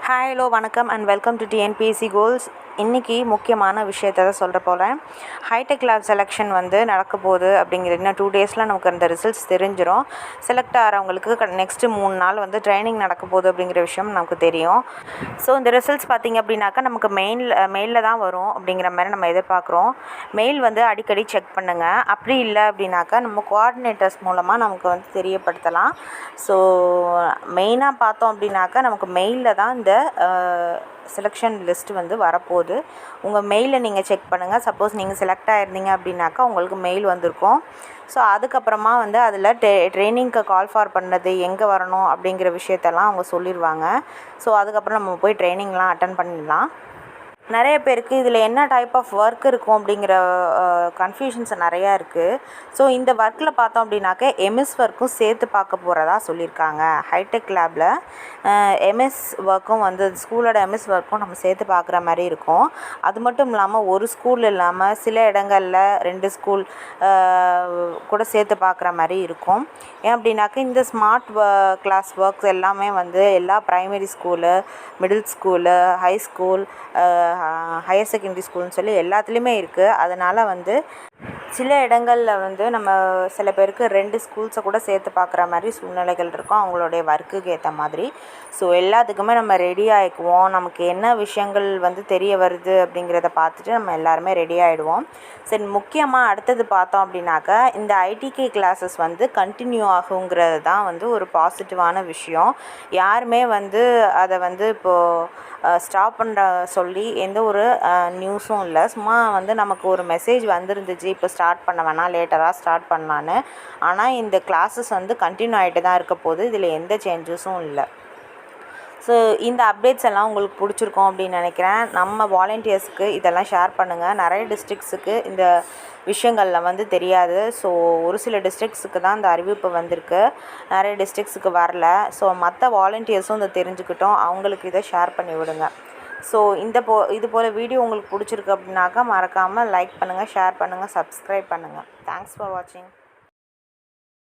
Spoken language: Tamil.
ஹாய் ஹலோ வணக்கம் and welcome to TNPSC goals. இன்றைக்கி முக்கியமான விஷயத்தை தான் சொல்கிற போகிறேன். ஹைடெக் லேப் செலெக்ஷன் நடக்க போகுது அப்படிங்கிறது இன்னும் 2 டேஸில் நமக்கு அந்த ரிசல்ட்ஸ் தெரிஞ்சிடும். செலக்ட் ஆகிறவங்களுக்கு நெக்ஸ்ட்டு 3 நாள் ட்ரைனிங் நடக்க போகுது அப்படிங்கிற விஷயம் நமக்கு தெரியும். ஸோ இந்த ரிசல்ட்ஸ் பார்த்திங்க அப்படின்னாக்கா நமக்கு மெயிலில் தான் வரும் அப்படிங்கிற மாதிரி நம்ம எதிர்பார்க்குறோம். மெயில் அடிக்கடி செக் பண்ணுங்கள். அப்படி இல்லை அப்படின்னாக்கா நம்ம கோஆர்டினேட்டர்ஸ் மூலமாக நமக்கு தெரியப்படுத்தலாம். ஸோ மெயினாக பார்த்தோம் அப்படின்னாக்கா நமக்கு மெயிலில் தான் இந்த செலெக்ஷன் லிஸ்ட் வரப்போகுது. உங்கள் மெயிலை நீங்கள் செக் பண்ணுங்கள். சப்போஸ் நீங்கள் செலக்ட் ஆகிருந்தீங்க அப்படின்னாக்கா உங்களுக்கு மெயில் வந்திருக்கும். ஸோ அதுக்கப்புறமா அதில் ட்ரைனிங்க்கு கால் ஃபார் பண்ணது எங்கே வரணும் அப்படிங்கிற விஷயத்தெல்லாம் அவங்க சொல்லிடுவாங்க. ஸோ அதுக்கப்புறம் நம்ம போய் ட்ரைனிங்லாம் அட்டன் பண்ணிடலாம். நிறைய பேருக்கு இதில் என்ன டைப் ஆஃப் ஒர்க் இருக்கும் அப்படிங்கிற கன்ஃபியூஷன்ஸ் நிறையா இருக்குது. ஸோ இந்த ஒர்க்கில் பார்த்தோம் அப்படின்னாக்க எம்எஸ் ஒர்க்கும் சேர்த்து பார்க்க போகிறதா சொல்லியிருக்காங்க. ஹைடெக் லேபில் எம்எஸ் ஒர்க்கும் ஸ்கூலோட எம்எஸ் ஒர்க்கும் நம்ம சேர்த்து பார்க்குற மாதிரி இருக்கும். அது மட்டும் இல்லாமல் ஒரு ஸ்கூல் இல்லாமல் சில இடங்களில் 2 ஸ்கூல் கூட சேர்த்து பார்க்குற மாதிரி இருக்கும். ஏன் அப்படின்னாக்க இந்த ஸ்மார்ட் கிளாஸ் ஒர்க்ஸ் எல்லாமே எல்லா primary school, middle school, high school, higher secondary ஸ்கூல்னு சொல்லி எல்லாத்துலேயுமே இருக்குது. அதனால் சில இடங்களில் நம்ம சில பேருக்கு 2 ஸ்கூல்ஸை கூட சேர்த்து பார்க்குற மாதிரி சூழ்நிலைகள் இருக்கும் அவங்களுடைய ஒர்க்குக்கு ஏற்ற மாதிரி. ஸோ எல்லாத்துக்குமே நம்ம ரெடி ஆகிக்குவோம். நமக்கு என்ன விஷயங்கள் தெரிய வருது அப்படிங்கிறத பார்த்துட்டு நம்ம எல்லாருமே ரெடி ஆகிடுவோம். சரி, முக்கியமாக அடுத்தது பார்த்தோம் அப்படின்னாக்கா இந்த ஐடிகே கிளாஸஸ் கண்டினியூ ஆகுங்கிறது தான் ஒரு பாசிட்டிவான விஷயம். யாருமே அதை இப்போது ஸ்டாப் பண்ணுற சொல்லி எந்த ஒரு நியூஸும் இல்லை. சும்மா நமக்கு ஒரு மெசேஜ் வந்துருந்துச்சு, இப்போ ஸ்டார்ட் பண்ண வேணாம், லேட்டராக ஸ்டார்ட் பண்ணலான்னு. ஆனால் இந்த கிளாஸஸ் கண்டினியூ ஆகிட்டு தான் இருக்க போகுது. இதில் எந்த சேஞ்சஸும் இல்லை. ஸோ இந்த அப்டேட்ஸ் எல்லாம் உங்களுக்கு பிடிச்சிருக்கோம் அப்படின்னு நினைக்கிறேன். நம்ம வாலண்டியர்ஸுக்கு இதெல்லாம் ஷேர் பண்ணுங்கள். நிறைய டிஸ்ட்ரிக்ஸுக்கு இந்த விஷயங்களில் தெரியாது. ஸோ ஒரு சில டிஸ்ட்ரிக்ஸுக்கு தான் இந்த அறிவிப்பு வந்திருக்கு, நிறைய டிஸ்ட்ரிக்ஸுக்கு வரல. ஸோ மற்ற வாலண்டியர்ஸும் இதை தெரிஞ்சுக்கிட்டோம், அவங்களுக்கு இதை ஷேர் பண்ணி விடுங்க. ஸோ இது போல் வீடியோ உங்களுக்கு பிடிச்சிருக்கு அப்படின்னாக்கா மறக்காமல் லைக் பண்ணுங்கள், ஷேர் பண்ணுங்கள், சப்ஸ்கிரைப் பண்ணுங்கள். தேங்க்ஸ் ஃபார் வாட்சிங்.